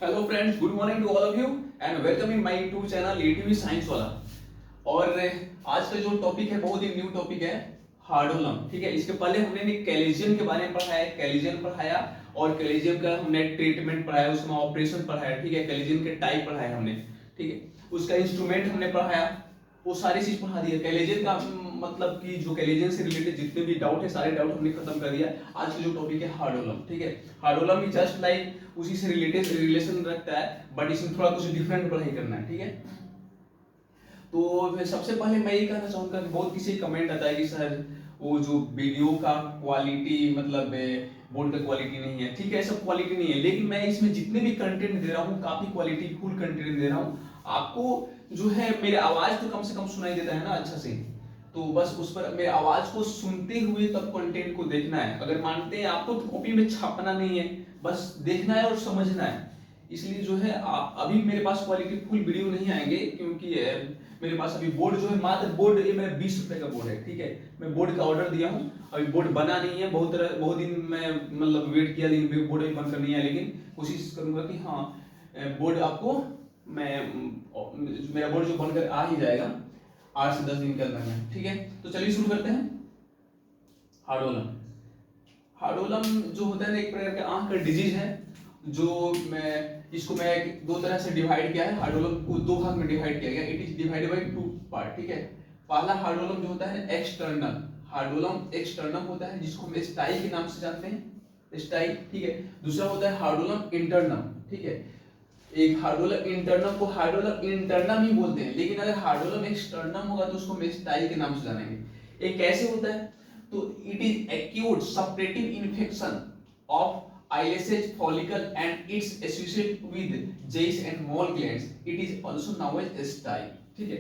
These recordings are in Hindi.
Hello friends, good morning to all of you and welcome in my YouTube channel ATV science वाला। और आज का जो टॉपिक है बहुत ही न्यू टॉपिक है, हार्डोलम। ठीक है, इसके पहले हमने कैल्शियम के बारे में पढ़ा है, कैल्शियम पढ़ाया और कैल्शियम का हमने ट्रीटमेंट पढ़ाया, उसमें ऑपरेशन पढ़ाया। ठीक है, कैल्शियम के टाइप पढ़ाया हमने। ठीक है, उसका इंस्ट्रूमेंट हमने पढ़ाया, वो सारी चीज पढ़ा दी है। कैल्शियम का मतलब कि जो कैल्शियम से रिलेटेड जितने भी डाउट है सारे डाउट हमने खत्म कर दिया। आज की जो टॉपिक है हार्डोलम। ठीक है, हार्डोलम भी जस्ट लाइक उसी से रिलेटेड रिलेशन रखता है, बट इसमें थोड़ा कुछ डिफरेंट पढ़ाई करना है। ठीक है, तो सबसे पहले मैं ये कहना चाहूंगा कि बहुत किसी कमेंट आता है कि सर वो जो वीडियो का क्वालिटी मतलब बोर्ड का क्वालिटी नहीं है। ठीक है, सब क्वालिटी नहीं है, लेकिन मैं इसमें जितने भी कंटेंट दे रहा हूँ काफी क्वालिटी फुल कंटेंट दे रहा हूँ। आपको जो है मेरे आवाज तो कम से कम सुनाई देता है ना अच्छा से, तो बस उस पर मेरे आवाज को सुनते हुए तब कंटेंट को देखना है। अगर मानते हैं आपको तो कॉपी में छापना नहीं है, बस देखना है और समझना है। इसलिए जो है आप अभी मेरे पास क्वालिटी फुल वीडियो नहीं आएंगे, क्योंकि मेरे पास अभी बोर्ड जो है मात्र बोर्ड ये मेरा 20 रुपए का बोर्ड है। ठीक है, मैं बोर्ड का ऑर्डर दिया हूँ, अभी बोर्ड बना नहीं है। बहुत दिन मैं मतलब वेट किया, लेकिन बोर्ड अभी बनकर नहीं है। लेकिन कोशिश करूंगा कि हाँ बोर्ड आपको मैं मेरा बोर्ड जो बनकर आ ही जाएगा 8 से 10 दिन के अंदर में। ठीक है, तो चलिए शुरू करते हैं। हार्डोलम, हार्डोलम जो होता है ना एक प्रकार का आंख का डिजीज है, जो मैं दो तरह से डिवाइड किया है। हार्डोलम को दो भाग में डिवाइड किया गया, it is divided by two part. ठीक है, पहला हार्डोलम जो होता है एक्सटर्नल हार्डोलम, एक्सटर्नल होता है जिसको हम स्टाई के नाम से जानते हैं, स्टाई। ठीक है, दूसरा होता है हार्डोलम इंटरनम। ठीक है, एक हार्डोलम इंटरनम को हार्डोलम इंटरनम ही बोलते हैं, लेकिन अगर हार्डोलम एक्सटर्नम होगा तो उसको मेस्टाइल के नाम से जानेंगे। एक कैसे होता है, तो it is acute suppurative infection of eyelashes follicle and it's associated with Zeis and Moll glands, it is also known as stye. ठीक है,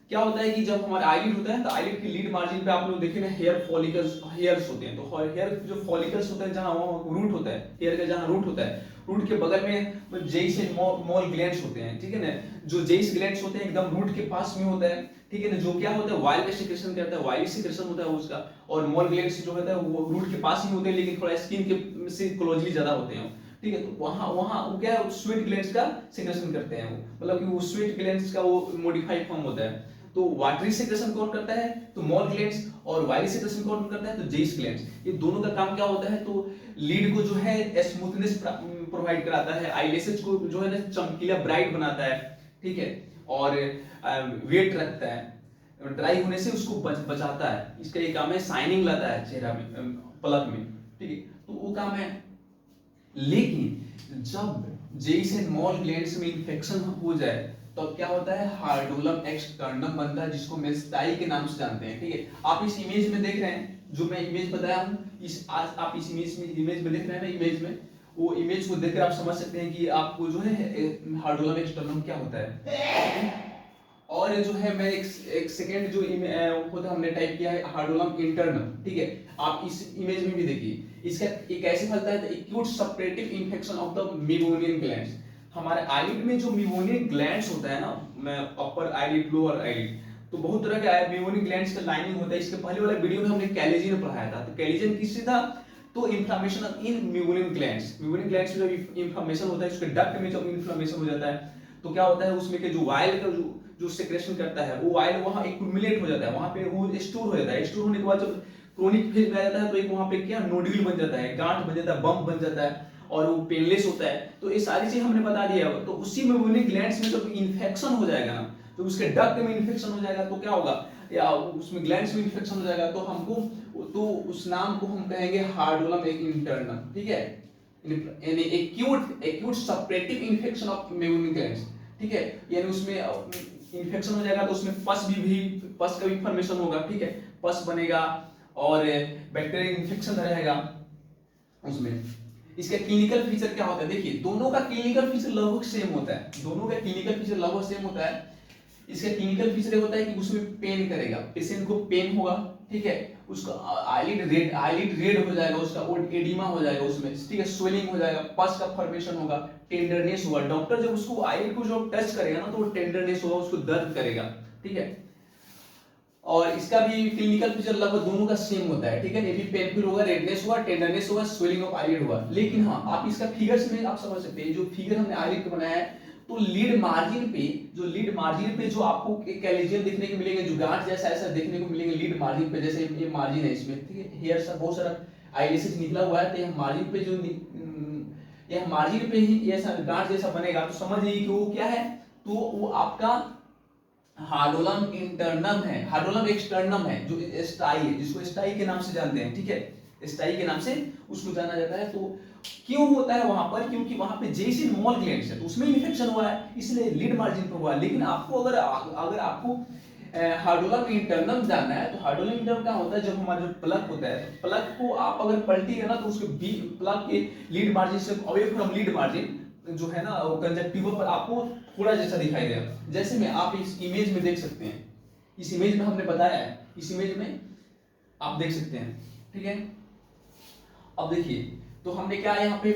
क्या होता है कि जब हमारा आईलिड होता है तो आईलिड की लीड मार्जिन पे आप लोग देखें ना हेयर फॉलिकल्स, हेयर्स होते हैं। तो हेयर जो फॉलिकल्स होते हैं जहां रूट होता है, हेयर का जहां रूट होता है, रूट के बगल में जेइस एंड मोल ग्लैंड्स होते हैं। ठीक है ना, जो जेइस ग्लैंड्स होते हैं एकदम रूट के पास में होता है। ठीक है ना, जो क्या होता है वाइल का सिक्रेशन करता है, वाइली सिक्रेशन होता है उसका। और मोल ग्लैंड्स जो होता है वो रूट के पास ही होते हैं, लेकिन थोड़ा स्किन के से क्लोजली ज्यादा होते हैं। ठीक है, तो वहां वहां वो क्या है स्वीट ग्लैंड्स का सिक्रेशन करते हैं, वो मतलब कि वो स्वीट ग्लैंड्स का वो मॉडिफाइड फॉर्म होता है। तो वाटरी सिक्रेशन कौन करता है, तो मोल ग्लैंड्स, और वायली सिक्रेशन कौन करता है, तो जेइस ग्लैंड्स। ये दोनों का काम क्या होता है, तो लीड को जो है स्मूथनेस प्रोवाइड कराता है, आईलेसेस को जो है ना चमकीला ब्राइट बनाता है। ठीक है, और वेट रखता है, ड्राई होने से उसको बचाता है। इसका ये काम है, शाइनिंग लाता है चेहरा में, पलक में। ठीक है, तो वो काम है। लेकिन जब जेइस एंड मोल ग्लैंड्स में इंफेक्शन हो जाए तो क्या होता है, हार्डोलम एक्सटर्नम बनता है, जिसको मेस्टाई के नाम से जानते हैं। ठीक है, आप इस इमेज में देख रहे हैं, जो मैं इमेज बताया हूं, इस आज आप इस इमेज में देख रहे हैं ना, इमेज में वो इमेज को देखकर आप समझ सकते हैं कि आपको जो है हार्डोलम एक्सटर्नम क्या होता है। और जो है मैं एक सेकेंड जो होता हमने टाइप किया है हार्डोलम इंटरनम। ठीक है, आप इस इमेज में भी देखिए, इसका ये कैसे फैलता है, acute suppurative infection of the meibomian glands. हमारे आईलिड में जो मेबोनियन ग्लैंड्स होता है ना, अपर आईलिड लोअर आईलिड, तो बहुत तरह के मेबोनियन ग्लैंड्स का लाइनिंग होता है। इसके पहले वाले वीडियो में हमने कैलेजिन पढ़ाया था, तो कैलेजिन किससे था, तो इन्फ्लेमेशन इन मेबोनियन ग्लैंड्स। मेबोनियन ग्लैंड्स में जब इन्फ्लेमेशन होता है, उसके डक्ट में जब इन्फ्लेमेशन हो जाता है, तो क्या होता है उसमें के जो वाइल का जो सेक्रेशन करता है, वो वाइल वहां एक्यूमुलेट हो जाता है, वहां पे वो स्टोर हो जाता है। स्टोर होने के बाद जब क्रोनिक फेज में आ जाता है तो एक वहां पे क्या नोड्यूल बन जाता है, गांठ बन जाता है, बम्प बन जाता है, और वो पेनलेस होता है। तो ये सारी चीज हमने बता दिया। तो उसी में मेबोनिक ग्लैंड्स में जब इन्फेक्शन हो जाएगा ना, तो उसके डक्ट में इन्फेक्शन हो जाएगा, तो क्या होगा, या उसमें ग्लैंड्स में इन्फेक्शन हो जाएगा, तो हमको तो उस नाम को हम कहेंगे हार्डोलम एक इंटरनल। ठीक है, यानी acute acute suppurative infection of meibomian glands. ठीक है, यानी उसमें इन्फेक्शन हो जाएगा तो उसमें पस का भी फॉर्मेशन होगा। ठीक है, पस बनेगा और बैक्टीरियल इन्फेक्शन रहेगा उसमें। इसका क्लिनिकल फीचर क्या होता है, देखिए दोनों का क्लिनिकल फीचर लगभग सेम होता है, दोनों का क्लिनिकल फीचर लगभग सेम होता है। इसका क्लिनिकल फीचर होता है कि उसमें पेन करेगा, पेशेंट को पेन होगा। ठीक है, उसका आईलिड रेड हो जाएगा, उसका एडिमा हो जाएगा उसमें। ठीक है, स्वेलिंग हो जाएगा, पस का फॉर्मेशन होगा, टेंडरनेस होगा। डॉक्टर जब उसको आईलिड को जो टच करेगा ना, तो वो टेंडरनेस होगा, उसको दर्द करेगा। ठीक है, और इसका भी क्लिनिकल पिक्चर लगभग दोनों का सेम होता है, ठीक है। ये भी पेनफुल होगा, रेडनेस होगा, टेंडरनेस होगा, स्वेलिंग ऑफ आईलिड होगा। लेकिन हाँ, आप इसका फिगर्स में आप समझ सकते हैं, जो फिगर हमने आईलिड का बनाया है, तो लीड मार्जिन पे जो आपको कैलेजियन देखने को मिलेंगे, जो गांठ जैसा ऐसा देखने को मिलेंगे लीड मार्जिन पे, जैसे ये मार्जिन है इसमें, ठीक है। हेयर सा बहुत सारा आईलेसेस निकला हुआ है, तो यह मार्जिन पे यह मार्जिन पे ही ऐसा गांठ जैसा बनेगा, तो समझ लीजिए कि वो क्या है, तो वो आपका हार्डोलम इंटरनम है, हार्डोलम एक्सटर्नम है, जो स्टाई है, जिसको स्टाई के नाम से जानते हैं, ठीक है। स्टाई के नाम से उसको जाना जाता है। तो क्यों होता है वहां पर, क्योंकि वहां पे जैसे मॉल ग्लैंड्स है, तो उसमें इन्फेक्शन हुआ है, इसलिए लीड मार्जिन पर हुआ है। लेकिन आपको अगर आपको हार्डोलम इंटरनम जानना है, तो हार्डोलम इंटरनम क्या होता है, जब हमारा जो प्लग होता है, तो प्लग को आप अगर पलटिएगा ना, तो उसके प्लग के लीड मार्जिन से अवे फ्रॉम लीड मार्जिन जो है ना, वो कंजक्टिवा पर आपको थोड़ा जैसा दिखाई देगा। जैसे में आप इस इमेज में देख सकते हैं, इस इमेज में हमने बताया है, इस इमेज में आप देख सकते हैं, ठीक है। अब देखिए, तो हमने क्या यहाँ पे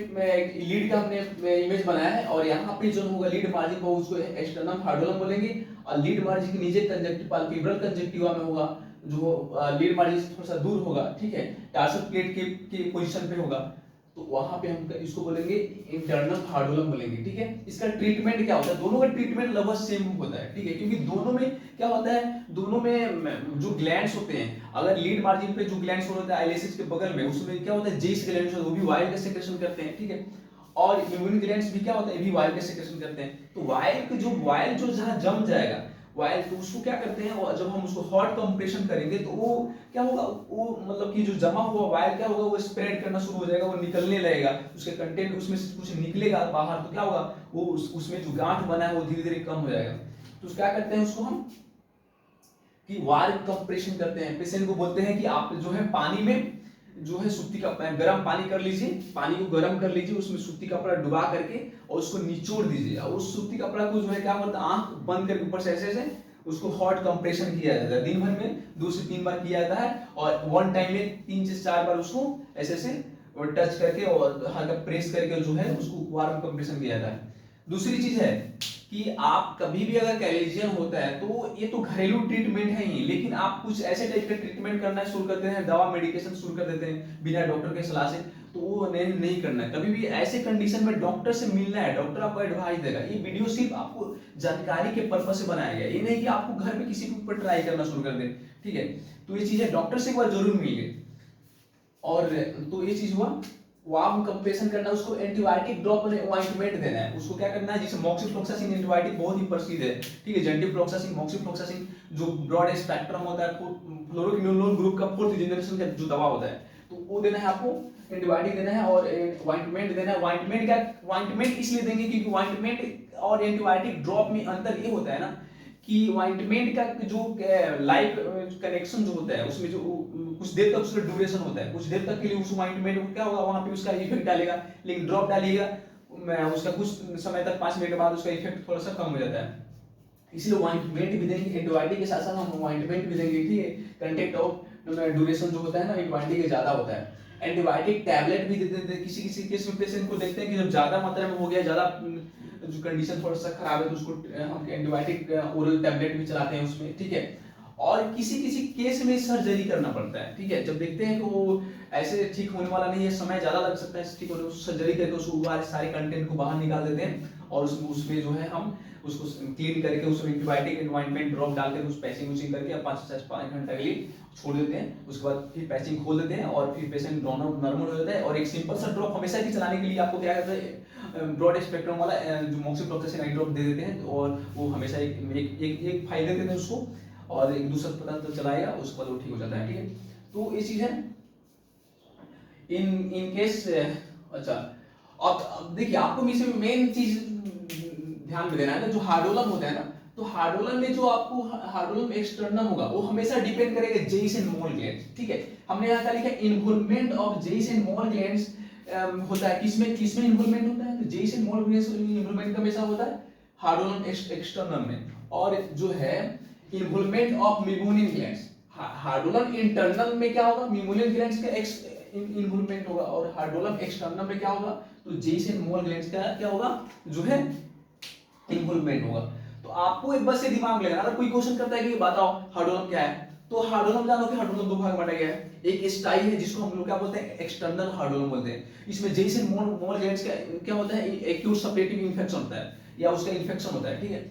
लीड का हमने इमेज बनाया है, और यहाँ पे जो होगा लीड मार्जिन को उसको एक्सटर्नम हार्डोलम बोलेंगे, और लीड मार्जिन के नीचे कंजक्टिव पाल्पेब्रल कंजक्टिवा में होगा, जो लीड मार्जिन से थोड़ा सा दूर होगा, ठीक है, टार्सल प्लेट के पोजीशन पे होगा, तो वहां पे हम इसको बोलेंगे इंटरनल हार्डोलम बोलेंगे, ठीक है। इसका ट्रीटमेंट क्या होता है, दोनों का ट्रीटमेंट लगभग सेम होता है, ठीक है, क्योंकि दोनों में क्या होता है, दोनों में जो ग्लैंड्स होते हैं, अगर लीड मार्जिन पे जो ग्लैंड्स होते हैं आइलेसिस के बगल में, उसमें क्या होता है, जेस ग्लैंड्स होते हैं, वो भी वाइल का सेक्रेशन करते हैं, ठीक है। और इम्यून ग्लैंड्स भी क्या होता है, ये भी वाइल का सेक्रेशन करते हैं। तो वाइल जो जहां जम जाएगा वाइल, तो उसको क्या करते हैं, और जब हम उसको हॉट कंप्रेशन करेंगे, तो वो क्या होगा, वो मतलब कि जो जमा हुआ वाइल क्या होगा, वो स्प्रेड करना शुरू हो जाएगा, वो निकलने लगेगा, उसके कंटेंट उसमें से कुछ निकलेगा बाहर, तो क्या होगा, वो उसमें जो गांठ बना है वो धीरे धीरे कम हो जाएगा। तो क्या करते हैं उसको हम कि वार्म कंप्रेशन करते हैं। पेशेंट को बोलते हैं कि आप जो है पानी में जो है सूती कपड़ा, गर्म पानी कर लीजिए, पानी को गर्म कर लीजिए, उसमें सूती कपड़ा डुबा करके और उसको निचोड़ दीजिए, और उस सूती कपड़ा को जो है क्या होता है, आंख बंद करके ऊपर से ऐसे उसको हॉट कंप्रेशन किया जाता है। दिन भर में 2 से 3 बार किया जाता है, और वन टाइम में 3 से 4 बार उसको ऐसे और टच करके और हल्का प्रेस करके जो है उसको वार्म कंप्रेशन किया जाता है। दूसरी चीज है कि आप कभी भी अगर कैलेजियन होता है, तो ये तो घरेलू ट्रीटमेंट है ही, लेकिन आप कुछ ऐसे टाइप का ट्रीटमेंट करना शुरू करते हैं, दवा मेडिकेशन शुरू कर देते हैं बिना डॉक्टर के सलाह से, तो वो नहीं करना है। कभी भी ऐसे कंडीशन में डॉक्टर से मिलना है, डॉक्टर आपको एडवाइस देगा। ये वीडियो सिर्फ आपको जानकारी के पर्पज से बनाया गया, ये नहीं कि आपको घर पे किसी के ऊपर ट्राई करना शुरू कर दे, ठीक है। तो ये चीजें डॉक्टर से एक बार जरूर मिलिए। और तो ये चीज हुआ, वार्म कंप्रेशन करना, उसको एंटीबायोटिक ड्रॉप ऑइंटमेंट देना है, उसको क्या करना है, जैसे मॉक्सिफ्लोक्सासिन एंटीबायोटिक बहुत ही प्रसिद्ध है, ठीक है, जेंटिफ्लोक्सासिन, मॉक्सिफ्लोक्सासिन जो ब्रॉड स्पेक्ट्रम होता है, फ्लोरोक्विनोलोन ग्रुप का 4th जनरेशन का जो दवा होता है, तो वो देना है आपको, एंटीबायोटिक देना है, और ऑइंटमेंट देना है। ऑइंटमेंट इसलिए देंगे क्योंकि ऑइंटमेंट और एंटीबायोटिक ड्रॉप में अंतर ये होता है ना, कि ऑइंटमेंट का जो लाइफ कनेक्शन जो होता है, उसमें जो कुछ देर तक उसका ड्यूरेशन होता है, कुछ देर तक के लिए उस ऑइंटमेंट को क्या होगा, वहां पे उसका इफेक्ट डालेगा। लेकिन ड्रॉप डालिएगा उसका कुछ समय तक, 5 मिनट के बाद उसका इफेक्ट थोड़ा सा कम हो जाता है। इसलिए ऑइंटमेंट भी देंगे, एंटीबायोटिक के साथ साथ हम ऑइंटमेंट भी देंगे, ठीक है। कंटेक्ट ऑफ ड्यूरेशन जो होता है ना एंटीबायोटिक के ज्यादा होता है। एंटीबायोटिक टैबलेट भी देते हैं, किसी किसी केस में पेशेंट को देखते हैं कि जब ज्यादा मात्रा में हो गया, ज्यादा जो कंडीशन थोड़ा सा खराब है, तो उसको हम एंटीबायोटिक ओरल टैबलेट भी चलाते हैं उसमें, ठीक है। और किसी किसी केस में सर्जरी करना पड़ता है, ठीक है, जब देखते हैं कि वो ऐसे ठीक होने वाला नहीं है, समय ज्यादा लग सकता है ठीक होने, सर्जरी करके उसको सारे कंटेंट को बाहर निकाल देते हैं, और उसमें जो है हम उसको क्लीन करके उसमें एंटीबायोटिक एनवायरनमेंट ड्रॉप डाल के उस पैचिंग उचिंग करके 5 से 5 घंटे के लिए छोड़ देते हैं। उसके बाद फिर पैचिंग खोल देते हैं, और फिर पेशेंट नॉर्मल हो जाता है। और एक सिंपल सा ड्रॉप हमेशा की चलाने के लिए आपको क्या करते हैं, ब्रॉड स्पेक्ट्रम वाला जो मॉक्सिफ्लोक्सासिन आई ड्रॉप दे देते हैं, और वो हमेशा एक फायदे देते हैं उसको, और एक दूसरा पता तो चलाएगा, उसके बाद वो ठीक हो जाता है, ठीक है। तो ये चीज है इन केस। अच्छा, अब देखिए, आपको इसमें मेन चीज ध्यान में देना है ना, जो हार्डोलम होता है ना, तो हार्डोलम में जो आपको हार्डोलम एक्सटर्नम होगा, वो हमेशा डिपेंड करेगा जेइस एंड मोल ग्लैंड्स, ठीक है। हमने यहाँ लिखा involvement of Zeis and Moll glands होता है, किसमें इन्वॉल्वमेंट होता है, तो Zeis and Moll glands involvement हमेशा होता है हार्डोलम एक्सटर्नम में। और जो है इन्वॉल्वमेंट ऑफ मिमोनियन ग्लैंड्स, हार्डोलम इंटरनल में क्या होगा, मिमोनियन ग्लैंड्स का इन्वॉल्वमेंट होगा, और हार्डोलम एक्सटर्नल में क्या होगा, तो जेइस एंड मोल ग्लैंड्स का क्या होगा, जो है इन्वॉल्वमेंट होगा। तो आपको एक बस से दिमाग लगाना, अगर कोई क्वेश्चन करता है कि बताओ हार्डोलम क्या है, तो हार्डोलम जानो कि हार्डोलम दो भाग में बांटा गया है। एक स्टाई है जिसको हम लोग क्या बोलते हैं, एक्सटर्नल हार्डोलम बोलते हैं। इसमें जैसे मोल ग्लैंड्स का क्या होता है, एक्यूट सपरेटिव इन्फेक्शन होता है या उसका इन्फेक्शन होता है, ठीक है।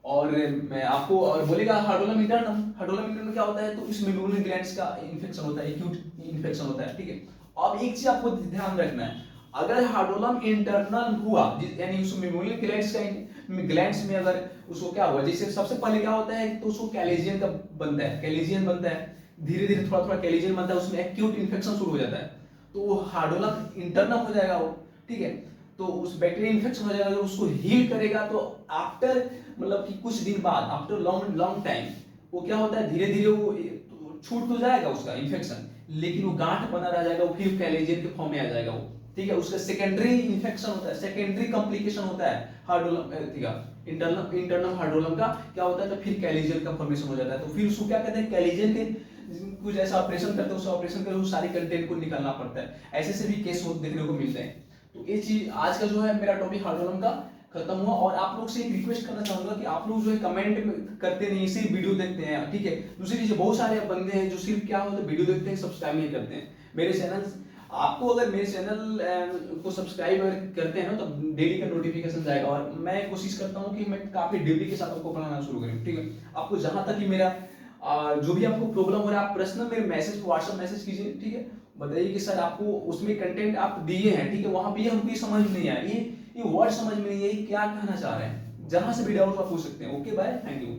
और मैं आपको और बोलेगा हार्डोलम इंटरनम, हार्डोलम इंटरनम क्या होता है, तो इसमें मेमोरियल ग्लैंड्स का इन्फेक्शन होता है, एक्यूट इन्फेक्शन होता है, ठीक है। अब एक चीज आपको ध्यान रखना है, अगर हार्डोलम इंटरनल हुआ यानी उसमें मेमोरियल ग्लैंड्स का ग्लैंड्स में अगर उसको क्या हुआ, जैसे सबसे पहले क्या होता है तो उसको कैलेजियन का बनता है, कैलेजियन बनता है, धीरे धीरे थोड़ा थोड़ा कैलेजियन बनता है, उसमें एक्यूट इन्फेक्शन शुरू हो जाता है, तो वो हार्डोलम इंटरनम हो जाएगा वो, ठीक है। तो उस बैक्टीरिया इन्फेक्शन हो जाएगा, जब उसको हील करेगा तो आफ्टर मतलब कि कुछ दिन बाद, आफ्टर लॉन्ग लॉन्ग टाइम, वो क्या होता है धीरे धीरे वो छूट तो जाएगा उसका इन्फेक्शन, लेकिन वो गांठ बना रह जाएगा, वो फिर कैलेजियन के फॉर्म में आ जाएगा वो, ठीक है। उसका सेकेंडरी इन्फेक्शन होता है, सेकेंडरी कॉम्प्लिकेशन होता है हार्डोलम, ठीक है। इंटरनल हार्डोलम का क्या होता है, तो फिर कैलेजियन का फॉर्मेशन हो जाता है, तो फिर उसको क्या कहते हैं, कैलेजियन के कुछ ऐसा ऑपरेशन करते हैं, उस ऑपरेशन कर उस सारी कंटेंट को निकालना पड़ता है, ऐसे से भी केस देखने को मिलते हैं। तो ये चीज आज का जो है मेरा टॉपिक हार्डोलम का खत्म हुआ। और आप लोग से एक रिक्वेस्ट करना चाहूंगा कि आप लोग जो है कमेंट करते नहीं, सिर्फ वीडियो देखते हैं, ठीक है। दूसरी चीज, बहुत सारे बंदे हैं जो सिर्फ क्या होता है वीडियो देखते हैं, सब्सक्राइब नहीं करते हैं मेरे चैनल। आपको अगर मेरे चैनल को सब्सक्राइब करते हैं ना, तो डेली का नोटिफिकेशन जाएगा, और मैं कोशिश करता हूँ कि मैं काफी डेली के साथ आपको पढ़ाना शुरू करूँ, ठीक है। आपको जहां तक कि मेरा जो भी आपको प्रॉब्लम हो रहा है, आप पर्सनल मेरे मैसेज व्हाट्सएप मैसेज कीजिए, ठीक है। बताइए कि सर आपको उसमें कंटेंट आप दिए हैं, ठीक है, वहां पे हमको ये समझ नहीं आया, ये वर्ड समझ में नहीं है, ये क्या कहना चाह रहे हैं, जहां से भी डाउट आप पूछ सकते हैं। Okay bye, thank you.